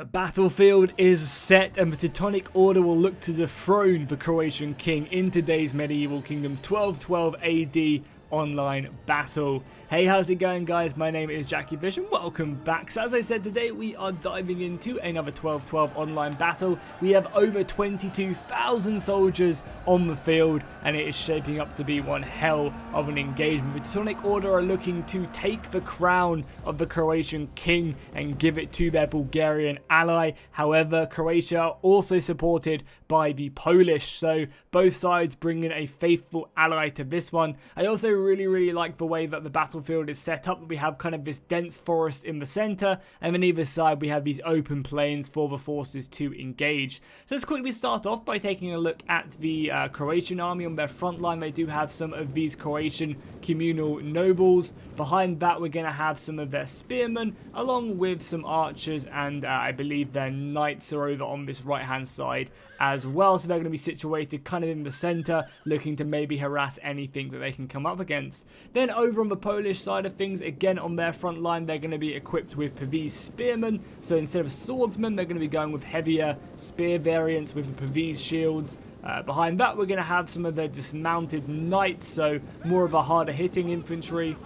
The battlefield is set and the Teutonic Order will look to dethrone the Croatian king in today's Medieval Kingdoms 1212 AD online battle. Hey, how's it going, guys? My name is Jackie Fish and welcome back. So as I said, today we are diving into another 1212 online battle. We have over 22,000 soldiers on the field and it is shaping up to be one hell of an engagement. The Teutonic Order are looking to take the crown of the Croatian king and give it to their Bulgarian ally. However, Croatia are also supported by the Polish, so both sides bring in a faithful ally to this one. I also really like the way that the battlefield is set up. We have kind of this dense forest in the center, and on either side we have these open plains for the forces to engage. So let's quickly start off by taking a look at the Croatian army. On their front line they do have some of these Croatian communal nobles. Behind that we're going to have some of their spearmen along with some archers, and I believe their knights are over on this right hand side as well, so they're going to be situated kind of in the center, looking to maybe harass anything that they can come up against. Then over on the Polish side of things, again on their front line, they're going to be equipped with these spearmen, so instead of swordsmen they're going to be going with heavier spear variants with the these shields. Behind that we're going to have some of their dismounted knights, so more of a harder hitting infantry.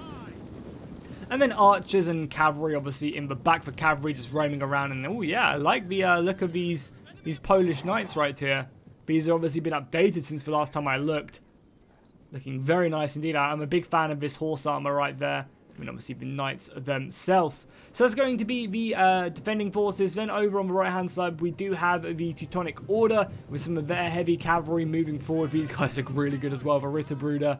And then archers and cavalry obviously in the back, for cavalry just roaming around. And oh yeah, I like the look of these Polish knights right here. These have obviously been updated since the last time I looked. Looking very nice indeed. I'm a big fan of this horse armor right there. I mean, obviously the knights themselves. So that's going to be the defending forces. Then over on the right hand side we do have the Teutonic Order with some of their heavy cavalry moving forward. These guys look really good as well. The Ritterbruder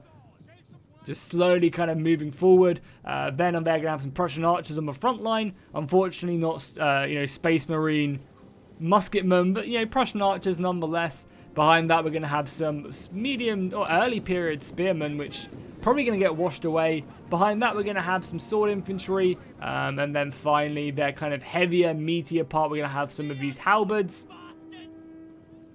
just slowly kind of moving forward. Then I'm there going to have some Prussian archers on the front line. Unfortunately not Space Marine musketmen, but Prussian archers nonetheless. Behind that we're going to have some medium or early period spearmen, which probably going to get washed away. Behind that we're going to have some sword infantry, and then finally their kind of heavier, meatier part, we're going to have some of these halberds,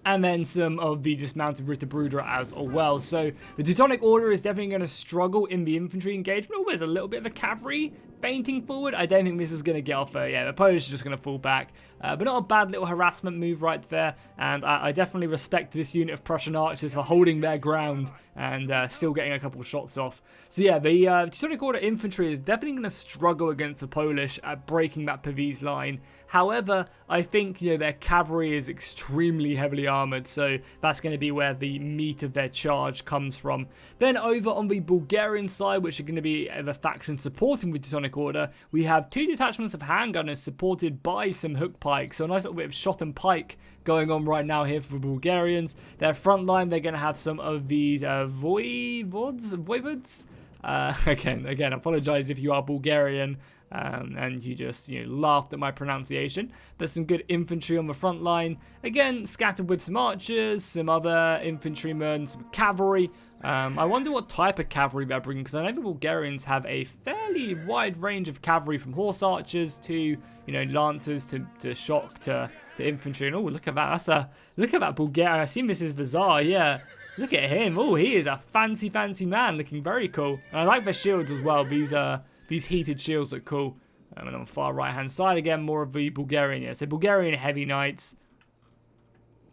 and then some of the dismounted Ritterbruder as well. So the Teutonic Order is definitely going to struggle in the infantry engagement. Oh, there's a little bit of a cavalry fainting forward. I don't think this is going to get off. Yeah, the Polish are just going to fall back. But not a bad little harassment move right there. And I definitely respect this unit of Prussian archers for holding their ground and still getting a couple shots off. So yeah, the Teutonic Order infantry is definitely going to struggle against the Polish at breaking that Pavese line. However, I think their cavalry is extremely heavily armored, so that's going to be where the meat of their charge comes from. Then over on the Bulgarian side, which are going to be the faction supporting the Teutonic Order, we have two detachments of handgunners supported by some hook pikes, so a nice little bit of shot and pike going on right now here for the Bulgarians. Their front line, they're going to have some of these voivods. Again, apologize if you are Bulgarian and you just laughed at my pronunciation. There's some good infantry on the front line, again scattered with some archers, some other infantrymen, some cavalry. I wonder what type of cavalry they're bringing, because I know the Bulgarians have a fairly wide range of cavalry, from horse archers to lancers to shock to infantry. And oh, look at that! Look at that Bulgarian. I assume this is Bizarre. Yeah, look at him. Oh, he is a fancy man, looking very cool. And I like their shields as well. These heated shields look cool. And on the far right hand side again, more of the Bulgarian. Yeah, so Bulgarian heavy knights.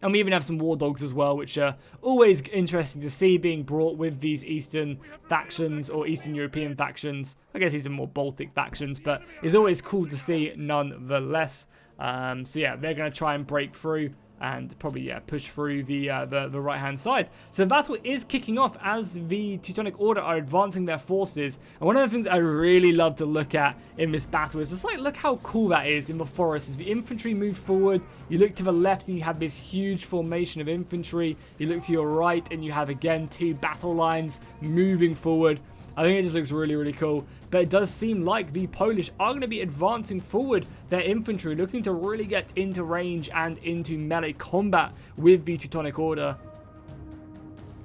And we even have some war dogs as well, which are always interesting to see being brought with these Eastern factions or Eastern European factions. I guess these are more Baltic factions, but it's always cool to see nonetheless. So yeah, they're going to try and break through and probably push through the right hand side. So the battle is kicking off as the Teutonic Order are advancing their forces, and one of the things I really love to look at in this battle is just look how cool that is in the forest. As the infantry move forward, you look to the left and you have this huge formation of infantry. You look to your right and you have again two battle lines moving forward. I think it just looks really cool. But it does seem like the Polish are going to be advancing forward their infantry, looking to really get into range and into melee combat with the Teutonic Order.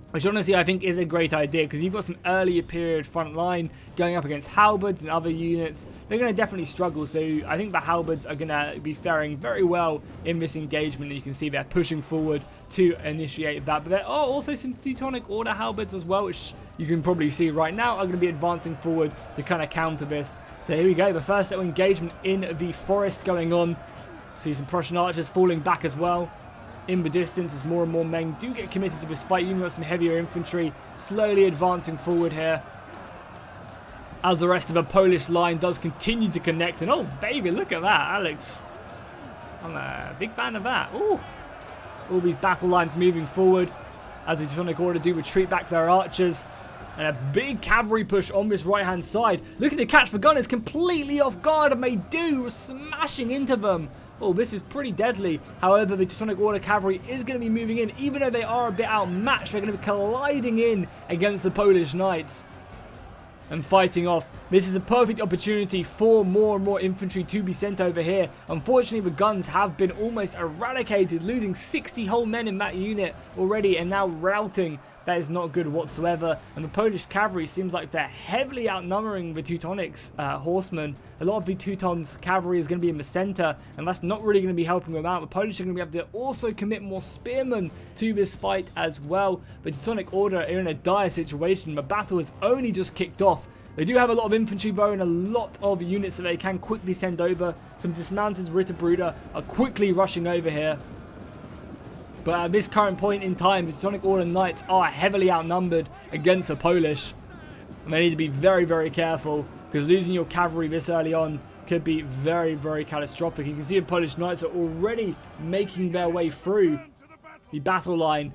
Which honestly I think is a great idea, because you've got some earlier period front line going up against halberds and other units. They're going to definitely struggle, so I think the halberds are going to be faring very well in this engagement. You can see they're pushing forward to initiate that. But there are also some Teutonic Order halberds as well, which you can probably see right now are going to be advancing forward to kind of counter this. So here we go, the first little engagement in the forest going on. See some Prussian archers falling back as well. In the distance as more and more men do get committed to this fight. You've got some heavier infantry slowly advancing forward here, as the rest of the Polish line does continue to connect. And oh baby, look at that, Alex. I'm a big fan of that. Ooh. All these battle lines moving forward as the Teutonic Order do retreat back their archers. And a big cavalry push on this right-hand side. Look at the catch the gunners completely off guard, and they do smashing into them. Oh, this is pretty deadly. However, the Teutonic Order cavalry is going to be moving in. Even though they are a bit outmatched, they're going to be colliding in against the Polish knights and fighting off. This is a perfect opportunity for more and more infantry to be sent over here. Unfortunately, the guns have been almost eradicated, losing 60 whole men in that unit already and now routing. That is not good whatsoever. And the Polish cavalry seems like they're heavily outnumbering the Teutonics horsemen. A lot of the Teutons cavalry is going to be in the center, and that's not really going to be helping them out. The Polish are going to be able to also commit more spearmen to this fight as well. The Teutonic Order are in a dire situation. The battle has only just kicked off. They do have a lot of infantry though, and a lot of units that they can quickly send over. Some dismounted Ritterbrüder are quickly rushing over here. But at this current point in time, the Teutonic Order Knights are heavily outnumbered against the Polish. And they need to be very, very careful, because losing your cavalry this early on could be very, very catastrophic. You can see the Polish Knights are already making their way through the battle line.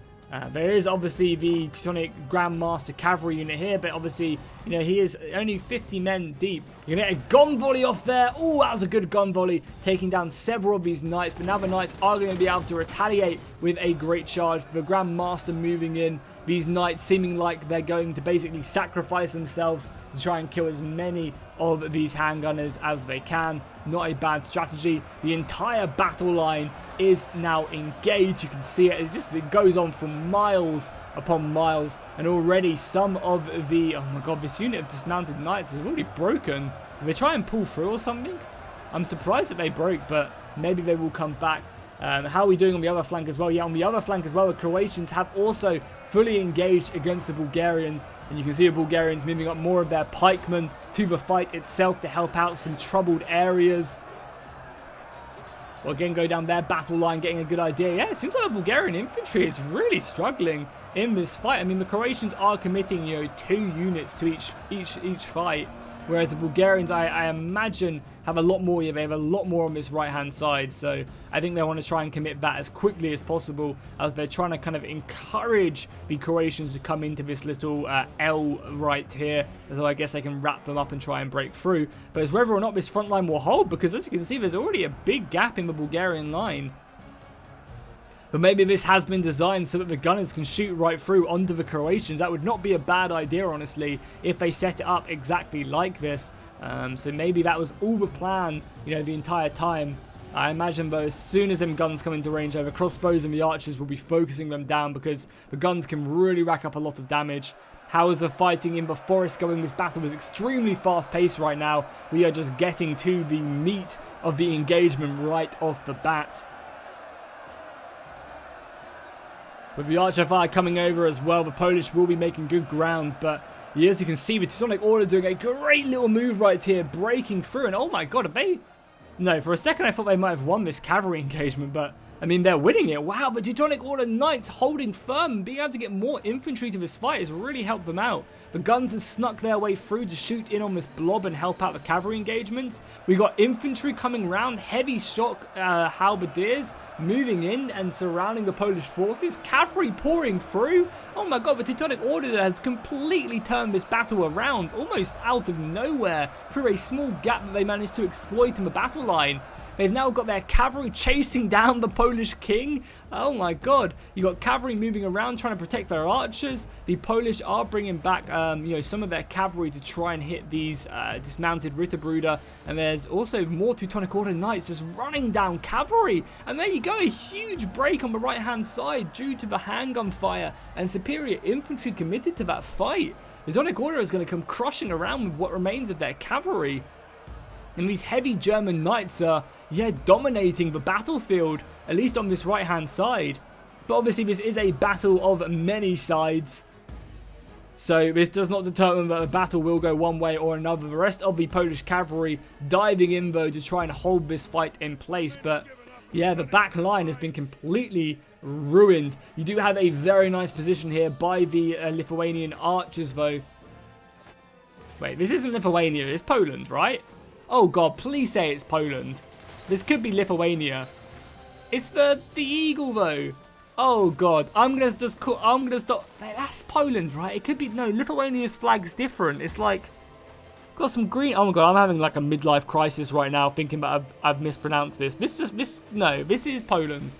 There is obviously the Teutonic Grand Master cavalry unit here, but obviously, you know, he is only 50 men deep. You're going to get a gun volley off there. Oh, that was a good gun volley, taking down several of these knights. But now the knights are going to be able to retaliate with a great charge. The Grand Master moving in. These knights seeming like they're going to basically sacrifice themselves to try and kill as many of these handgunners as they can. Not a bad strategy. The entire battle line is now engaged. You can see it. It goes on for miles upon miles. And already some of the... Oh my god, this unit of dismounted knights is already broken. Did they try and pull through or something? I'm surprised that they broke, but maybe they will come back. How are we doing on the other flank as well? Yeah, on the other flank as well, the Croatians have also fully engaged against the Bulgarians. And you can see the Bulgarians moving up more of their pikemen to the fight itself to help out some troubled areas. Well, again, go down their battle line, getting a good idea. Yeah, it seems like the Bulgarian infantry is really struggling in this fight. I mean, the Croatians are committing, you know, 2 units to each fight. Whereas the Bulgarians, I imagine, have a lot more. Yeah, they have a lot more on this right-hand side. So I think they want to try and commit that as quickly as possible, as they're trying to kind of encourage the Croatians to come into this little L right here. So I guess they can wrap them up and try and break through. But it's whether or not this front line will hold, because as you can see, there's already a big gap in the Bulgarian line. But maybe this has been designed so that the gunners can shoot right through onto the Croatians. That would not be a bad idea, honestly, if they set it up exactly like this. So maybe that was all the plan, you know, the entire time. I imagine, though, as soon as them guns come into range, the crossbows and the archers will be focusing them down, because the guns can really rack up a lot of damage. How is the fighting in the forest going? This battle is extremely fast-paced right now. We are just getting to the meat of the engagement right off the bat. With the archer fire coming over as well, the Polish will be making good ground, but as you can see, the Teutonic Order doing a great little move right here, breaking through, and oh my god, have they... No, for a second I thought they might have won this cavalry engagement, but I mean, they're winning it. Wow, the Teutonic Order Knights holding firm and being able to get more infantry to this fight has really helped them out. The guns have snuck their way through to shoot in on this blob and help out the cavalry engagements. We got infantry coming round, heavy shock halberdiers moving in and surrounding the Polish forces. Cavalry pouring through. Oh my god, the Teutonic Order has completely turned this battle around, almost out of nowhere, through a small gap that they managed to exploit in the battle line. They've now got their cavalry chasing down the Polish king. Oh my god. You got cavalry moving around trying to protect their archers. The Polish are bringing back you know, some of their cavalry to try and hit these dismounted Ritterbrüder. And there's also more Teutonic Order Knights just running down cavalry. And there you go, a huge break on the right hand side due to the handgun fire and superior infantry committed to that fight. The Teutonic Order is going to come crushing around with what remains of their cavalry. And these heavy German knights are, yeah, dominating the battlefield, at least on this right-hand side. But obviously this is a battle of many sides. So this does not determine that the battle will go one way or another. The rest of the Polish cavalry diving in, though, to try and hold this fight in place. But Yeah, the back line has been completely ruined. You do have a very nice position here by the Lithuanian archers, though. Wait, this isn't Lithuania. It's Poland, right? Oh, God, please say it's Poland. This could be Lithuania. It's the eagle, though. Oh, God. I'm going to stop. Wait, that's Poland, right? It could be... No, Lithuania's flag's different. It's like... Got some green... Oh, my God. I'm having like a midlife crisis right now thinking about I've mispronounced this. No, this is Poland.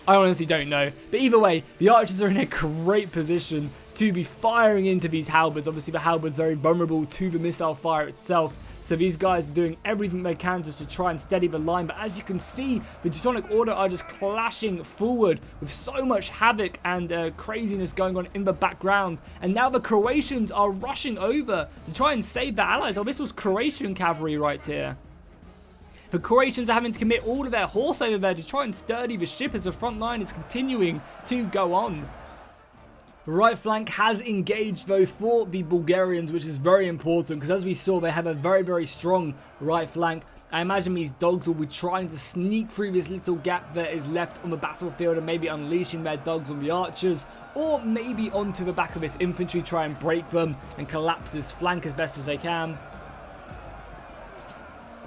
I honestly don't know. But either way, the archers are in a great position to be firing into these halberds. Obviously, the halberd's very vulnerable to the missile fire itself. So these guys are doing everything they can just to try and steady the line. But as you can see, the Teutonic Order are just clashing forward with so much havoc and craziness going on in the background. And now the Croatians are rushing over to try and save their allies. Oh, this was Croatian cavalry right here. The Croatians are having to commit all of their horse over there to try and sturdy the ship as the front line is continuing to go on. The right flank has engaged though for the Bulgarians, which is very important because as we saw, they have a very, very strong right flank. I imagine these dogs will be trying to sneak through this little gap that is left on the battlefield and maybe unleashing their dogs on the archers, or maybe onto the back of this infantry, try and break them and collapse this flank as best as they can.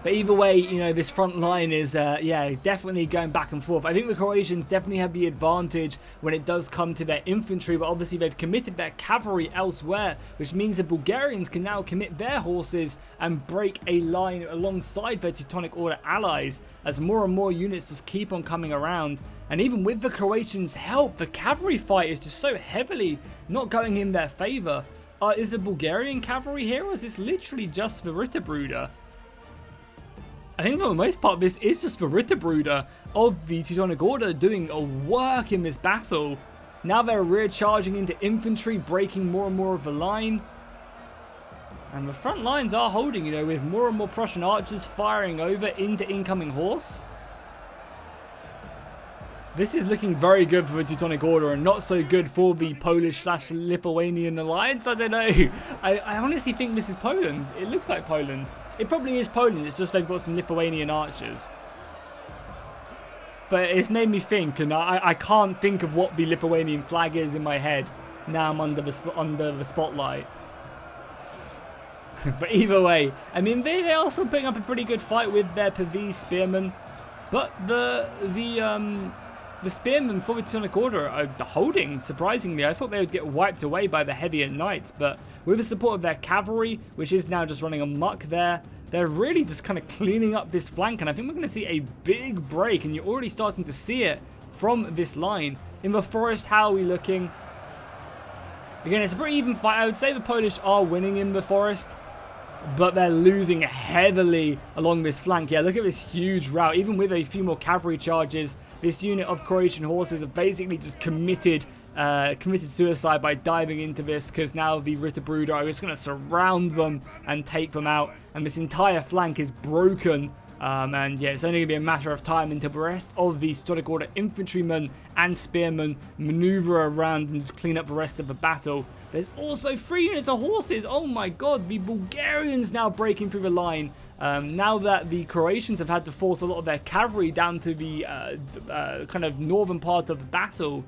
But either way, you know, this front line is, yeah, definitely going back and forth. I think the Croatians definitely have the advantage when it does come to their infantry, but obviously they've committed their cavalry elsewhere, which means the Bulgarians can now commit their horses and break a line alongside their Teutonic Order allies as more and more units just keep on coming around. And even with the Croatians' help, the cavalry fight is just so heavily not going in their favour. Is the Bulgarian cavalry here, or is this literally just the Ritterbruder? I think for the most part, this is just the Ritterbruder of the Teutonic Order doing a work in this battle. Now they're rear charging into infantry, breaking more and more of the line. And the front lines are holding, you know, with more and more Prussian archers firing over into incoming horse. This is looking very good for the Teutonic Order and not so good for the Polish/Lithuanian alliance. I don't know. I honestly think this is Poland. It looks like Poland. It probably is Poland, it's just they've got some Lithuanian archers. But it's made me think, and I can't think of what the Lithuanian flag is in my head. Now I'm under the spotlight. But either way, I mean, they're also putting up a pretty good fight with their Pavese spearmen. But the spearmen for the Teutonic Order are holding, surprisingly. I thought they would get wiped away by the heavier knights, but with the support of their cavalry, which is now just running amok there, they're really just kind of cleaning up this flank, and I think we're going to see a big break, and you're already starting to see it from this line. In the forest, how are we looking? Again, it's a pretty even fight. I would say the Polish are winning in the forest, but they're losing heavily along this flank. Yeah, look at this huge rout. Even with a few more cavalry charges, this unit of Croatian horses have basically just committed suicide by diving into this, because now the Ritterbruder are just going to surround them and take them out, and this entire flank is broken. And yeah, it's only going to be a matter of time until the rest of the Teutonic Order infantrymen and spearmen maneuver around and just clean up the rest of the battle. There's also 3 units of horses. Oh my god, the Bulgarians now breaking through the line. Now that the Croatians have had to force a lot of their cavalry down to the kind of northern part of the battle,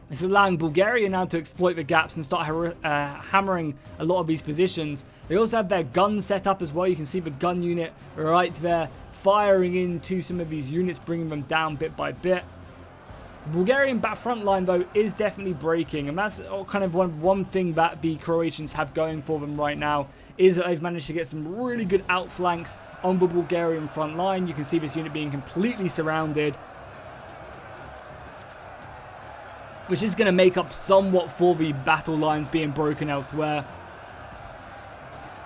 it's allowing Bulgaria now to exploit the gaps and start hammering a lot of these positions. They also have their guns set up as well. You can see the gun unit right there firing into some of these units, bringing them down bit by bit. The Bulgarian back front line, though, is definitely breaking, and that's kind of one thing that the Croatians have going for them right now, is that they've managed to get some really good outflanks on the Bulgarian front line. You can see this unit being completely surrounded, which is going to make up somewhat for the battle lines being broken elsewhere.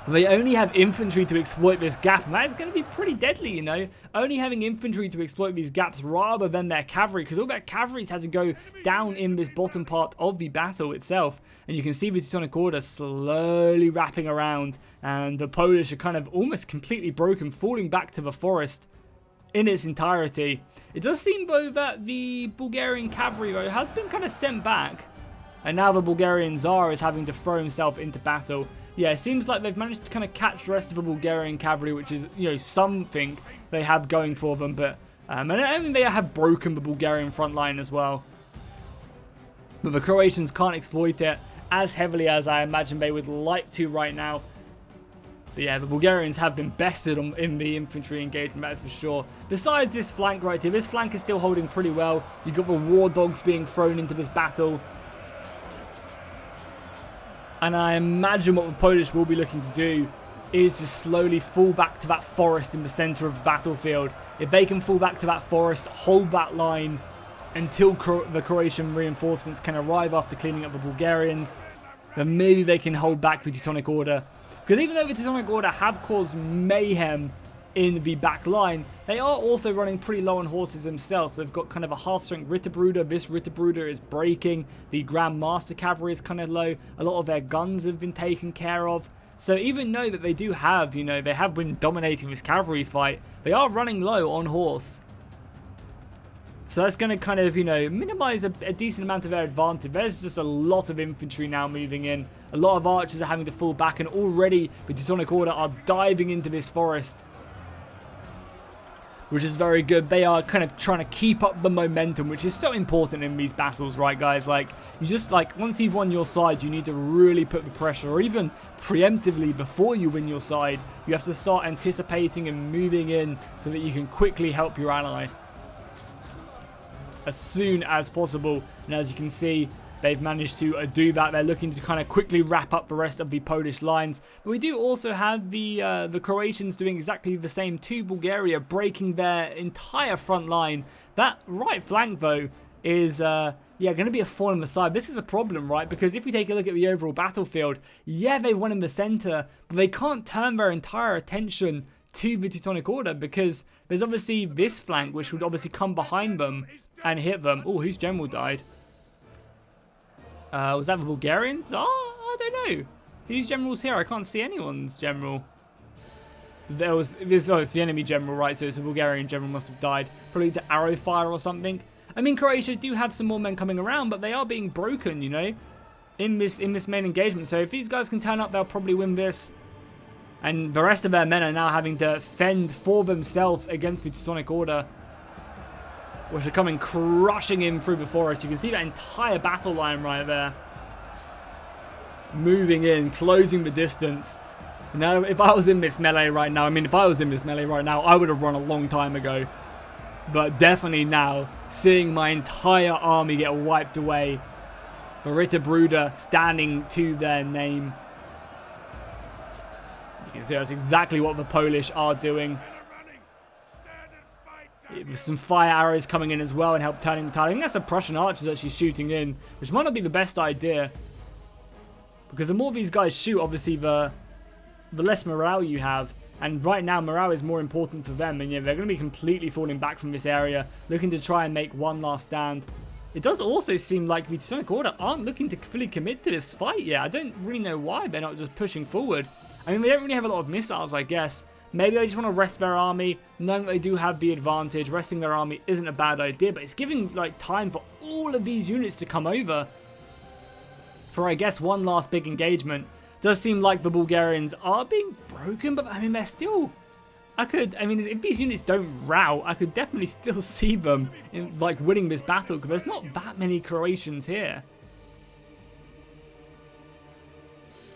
But they only have infantry to exploit this gap, and that is going to be pretty deadly, you know. Only having infantry to exploit these gaps rather than their cavalry, because all their cavalry's had to go down in this bottom part of the battle itself. And you can see the Teutonic Order slowly wrapping around, and the Polish are kind of almost completely broken, falling back to the forest in its entirety. It does seem, though, that the Bulgarian cavalry, though, has been kind of sent back. And now the Bulgarian Tsar is having to throw himself into battle. yeah, it seems like they've managed to kind of catch the rest of the Bulgarian cavalry, which is, you know, something they have going for them. But and I mean, they have broken the Bulgarian front line as well. But the Croatians can't exploit it as heavily as I imagine they would like to right now. But yeah, the Bulgarians have been bested in the infantry engagement, that's for sure. Besides this flank right here, this flank is still holding pretty well. You've got the war dogs being thrown into this battle. And I imagine what the Polish will be looking to do is to slowly fall back to that forest in the center of the battlefield. If they can fall back to that forest, hold that line until the Croatian reinforcements can arrive after cleaning up the Bulgarians, then maybe they can hold back the Teutonic Order. Because even though the Teutonic Order have caused mayhem in the back line, they are also running pretty low on horses themselves. They've got kind of a half-strength Ritterbruder. This Ritterbruder is breaking. The Grand Master Cavalry is kind of low. A lot of their guns have been taken care of. So even though that they do have, you know, they have been dominating this cavalry fight, they are running low on horse. So that's going to kind of, you know, minimize a decent amount of their advantage. There's just a lot of infantry now moving in. A lot of archers are having to fall back, and already the Teutonic Order are diving into this forest, which is very good. They are kind of trying to keep up the momentum, which is so important in these battles, right, guys? Like, you just, like, once you've won your side, you need to really put the pressure, or even preemptively before you win your side, you have to start anticipating and moving in so that you can quickly help your ally as soon as possible. And as you can see, they've managed to do that. They're looking to kind of quickly wrap up the rest of the Polish lines. But we do also have the Croatians doing exactly the same to Bulgaria, breaking their entire front line. That right flank, though, is yeah, going to be a thorn in the side. This is a problem, right? Because if we take a look at the overall battlefield, yeah, they won in the center, but they can't turn their entire attention to the Teutonic Order, because there's obviously this flank, which would obviously come behind them and hit them. Oh, whose general died? Was that the Bulgarians? Oh, I don't know. Whose general's here? I can't see anyone's general. Oh, it's the enemy general, right? So it's a Bulgarian general must have died. Probably to arrow fire or something. I mean, Croatia do have some more men coming around, but they are being broken, you know, in this main engagement. So if these guys can turn up, they'll probably win this. And the rest of their men are now having to fend for themselves against the Teutonic Order, which are coming crushing in through the forest. You can see that entire battle line right there. Moving in, closing the distance. Now, if I was in this melee right now, I would have run a long time ago. But definitely now, seeing my entire army get wiped away. The Ritterbruder standing to their name. You can see that's exactly what the Polish are doing. With some fire arrows coming in as well and help turning the tide. I think that's the Prussian archers actually shooting in, which might not be the best idea. Because the more these guys shoot, obviously, the less morale you have. And right now, morale is more important for them. And yeah, they're going to be completely falling back from this area, looking to try and make one last stand. It does also seem like the Teutonic Order aren't looking to fully commit to this fight yet. I don't really know why they're not just pushing forward. I mean, they don't really have a lot of missiles, I guess. Maybe they just want to rest their army, knowing that they do have the advantage. Resting their army isn't a bad idea, but it's giving like time for all of these units to come over for, I guess, one last big engagement. Does seem like the Bulgarians are being broken, but I mean, they're still... I mean, if these units don't rout, I could definitely still see them in, like, winning this battle, because there's not that many Croatians here.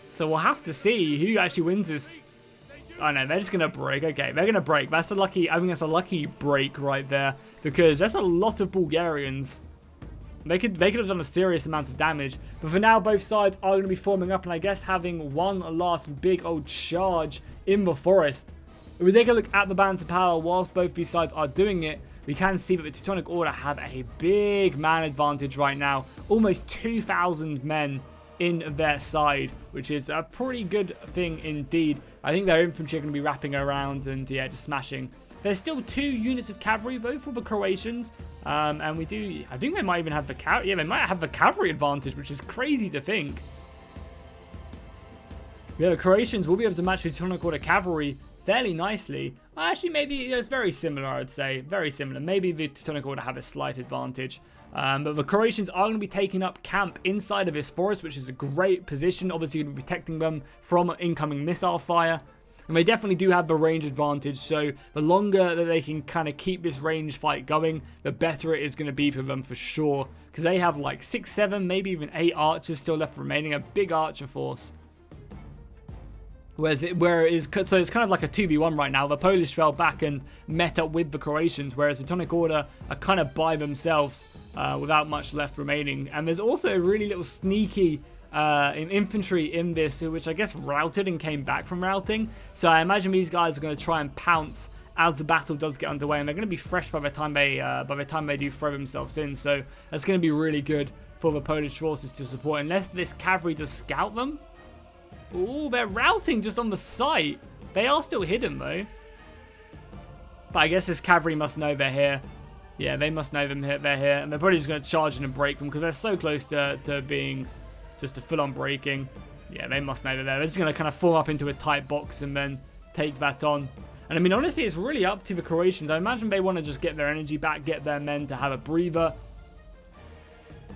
So we'll have to see who actually wins this. Oh no, they're just going to break. Okay, they're going to break. That's a lucky, I think that's a lucky break right there, because that's a lot of Bulgarians. They could have done a serious amount of damage. But for now, both sides are going to be forming up, and I guess having one last big old charge in the forest. If we take a look at the balance of power whilst both these sides are doing it, we can see that the Teutonic Order have a big man advantage right now. Almost 2,000 men in their side, which is a pretty good thing indeed. I think their infantry are going to be wrapping around and, yeah, just smashing. There's still 2 units of cavalry, though, for the Croatians. And we do... I think they might even have the cavalry... Yeah, they might have the cavalry advantage, which is crazy to think. Yeah, the Croatians will be able to match the Teutonic Order cavalry fairly nicely. Actually, maybe it's very similar, I would say. Very similar. Maybe the Teutonic Order have a slight advantage. But the Croatians are going to be taking up camp inside of this forest, which is a great position. Obviously, going to be protecting them from incoming missile fire. And they definitely do have the range advantage, so the longer that they can kind of keep this range fight going, the better it is going to be for them for sure. Because they have like 6, 7, maybe even 8 archers still left remaining, a big archer force. So it's kind of like a 2v1 right now. The Polish fell back and met up with the Croatians, whereas the Teutonic Order are kind of by themselves without much left remaining. And there's also a really little sneaky infantry in this, which I guess routed and came back from routing. So I imagine these guys are going to try and pounce as the battle does get underway, and they're going to be fresh by the time they do throw themselves in. So that's going to be really good for the Polish forces to support, unless this cavalry does scout them. Ooh, they're routing just on the site. They are still hidden though. But I guess this cavalry must know they're here. Yeah, they must know they're here, and they're probably just going to charge in and break them because they're so close to being just a full-on breaking. Yeah, they must know they're there. They're just going to kind of form up into a tight box and then take that on. And I mean, honestly, it's really up to the Croatians. I imagine they want to just get their energy back, get their men to have a breather.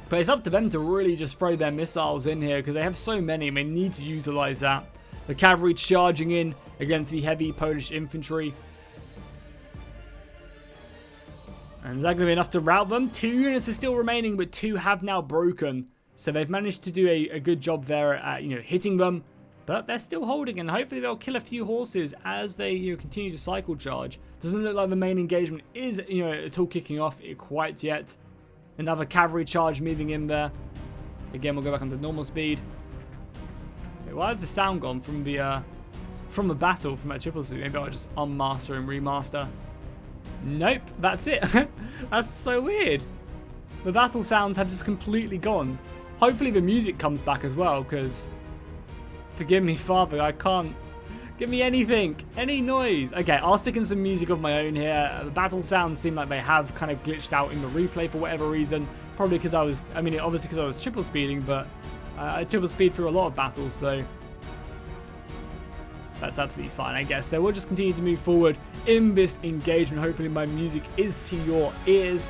But it's up to them to really just throw their missiles in here because they have so many and they need to utilize that. The cavalry charging in against the heavy Polish infantry. And is that going to be enough to rout them? 2 units are still remaining, but 2 have now broken. So they've managed to do a good job there at, hitting them. But they're still holding, and hopefully they'll kill a few horses as they continue to cycle charge. Doesn't look like the main engagement is at all kicking off quite yet. Another cavalry charge moving in there. Again, we'll go back onto normal speed. Okay, why has the sound gone from the battle from that triple suit? Maybe I'll just unmaster and remaster. Nope, that's it. That's so weird. The battle sounds have just completely gone. Hopefully the music comes back as well, because forgive me, Father, I can't. Give me anything, any noise. Okay, I'll stick in some music of my own here. The battle sounds seem like they have kind of glitched out in the replay for whatever reason. Probably because obviously because I was triple speeding, but I triple speed through a lot of battles, so that's absolutely fine, I guess. So we'll just continue to move forward in this engagement. Hopefully my music is to your ears.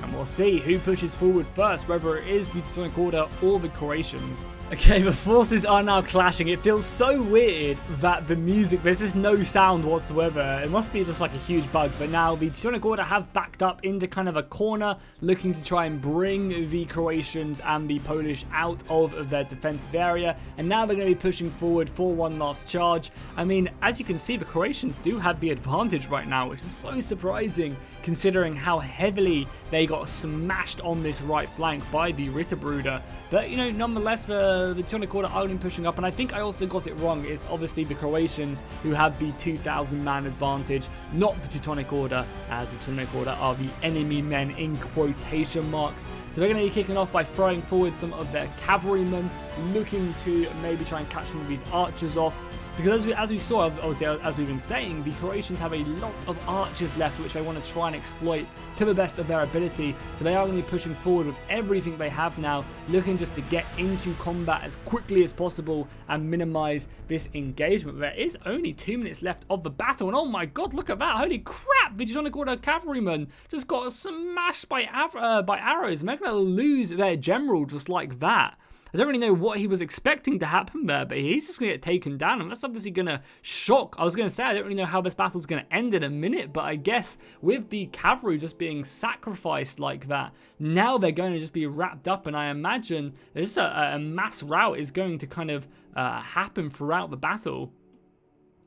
And we'll see who pushes forward first, whether it is the Teutonic Order or the Croatians. Okay, the forces are now clashing. It feels so weird that the music, there's just no sound whatsoever. It must be just like a huge bug. But now the Teutonic Order have backed up into kind of a corner, looking to try and bring the Croatians and the Polish out of their defensive area. And now they're going to be pushing forward for one last charge. I mean, as you can see, the Croatians do have the advantage right now, which is so surprising considering how heavily they got smashed on this right flank by the Ritterbruder. But, nonetheless, the Teutonic Order are only pushing up, and I think I also got it wrong. It's obviously the Croatians who have the 2,000 man advantage, not the Teutonic Order, as the Teutonic Order are the enemy men in quotation marks. So they're going to be kicking off by throwing forward some of their cavalrymen, looking to maybe try and catch some of these archers off. Because as we saw, obviously, as we've been saying, the Croatians have a lot of archers left, which they want to try and exploit to the best of their ability. So they are going to be pushing forward with everything they have now, looking just to get into combat as quickly as possible and minimize this engagement. There is only 2 minutes left of the battle, and oh my god, look at that! Holy crap! The Teutonic Order cavalrymen just got smashed by arrows. They're going to lose their general just like that. I don't really know what he was expecting to happen there, but he's just going to get taken down, and that's obviously going to shock. I was going to say, I don't really know how this battle's going to end in a minute, but I guess with the cavalry just being sacrificed like that, now they're going to just be wrapped up, and I imagine there's a mass rout is going to kind of happen throughout the battle.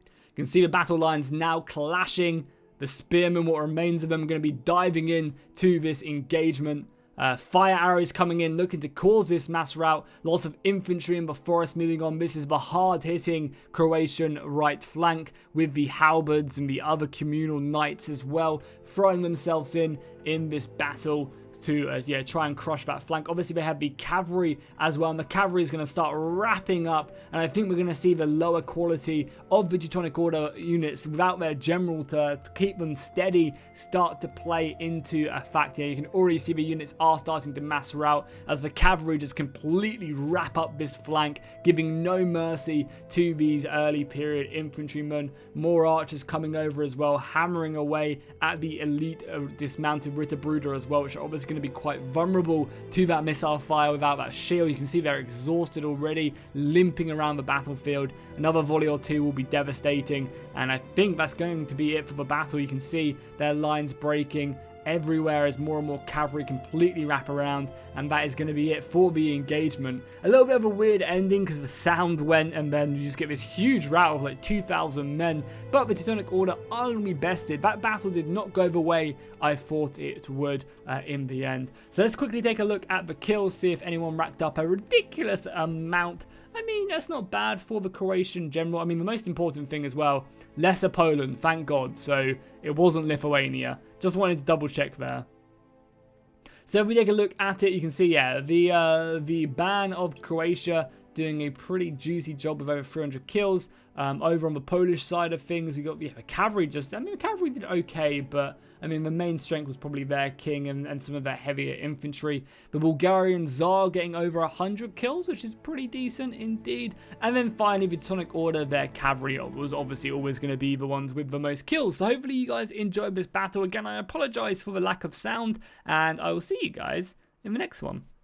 You can see the battle lines now clashing. The spearmen, what remains of them, are going to be diving in to this engagement. Fire arrows coming in, looking to cause this mass rout. Lots of infantry in the forest moving on. This is the hard-hitting Croatian right flank with the halberds and the other communal knights as well, throwing themselves in this battle. to yeah, try and crush that flank. Obviously, they have the cavalry as well, and the cavalry is going to start wrapping up, and I think we're going to see the lower quality of the Teutonic Order units without their general to keep them steady start to play into a fact here. You can already see the units are starting to mass rout as the cavalry just completely wrap up this flank, giving no mercy to these early period infantrymen. More archers coming over as well, hammering away at the elite dismounted Ritterbrüder as well, which are obviously going to be quite vulnerable to that missile fire without that shield. You can see they're exhausted already, limping around the battlefield. Another volley or two will be devastating, and I think that's going to be it for the battle. You can see their lines breaking everywhere as more and more cavalry completely wrap around, and that is going to be it for the engagement. A little bit of a weird ending because the sound went and then you just get this huge rout of like 2,000 men, but the Teutonic Order are going to be bested. That battle did not go the way I thought it would in the end. So let's quickly take a look at the kills, see if anyone racked up a ridiculous amount. I mean, that's not bad for the Croatian general. I mean, the most important thing as well, lesser Poland, thank God. So it wasn't Lithuania. Just wanted to double check there. So if we take a look at it, you can see, yeah, the ban of Croatia doing a pretty juicy job with over 300 kills. Over on the Polish side of things, we got the cavalry just, I mean, the cavalry did okay, but I mean, the main strength was probably their king and some of their heavier infantry. The Bulgarian Tsar getting over 100 kills, which is pretty decent indeed. And then finally, the Teutonic Order, their cavalry was obviously always going to be the ones with the most kills. So hopefully you guys enjoyed this battle. Again, I apologize for the lack of sound, and I will see you guys in the next one.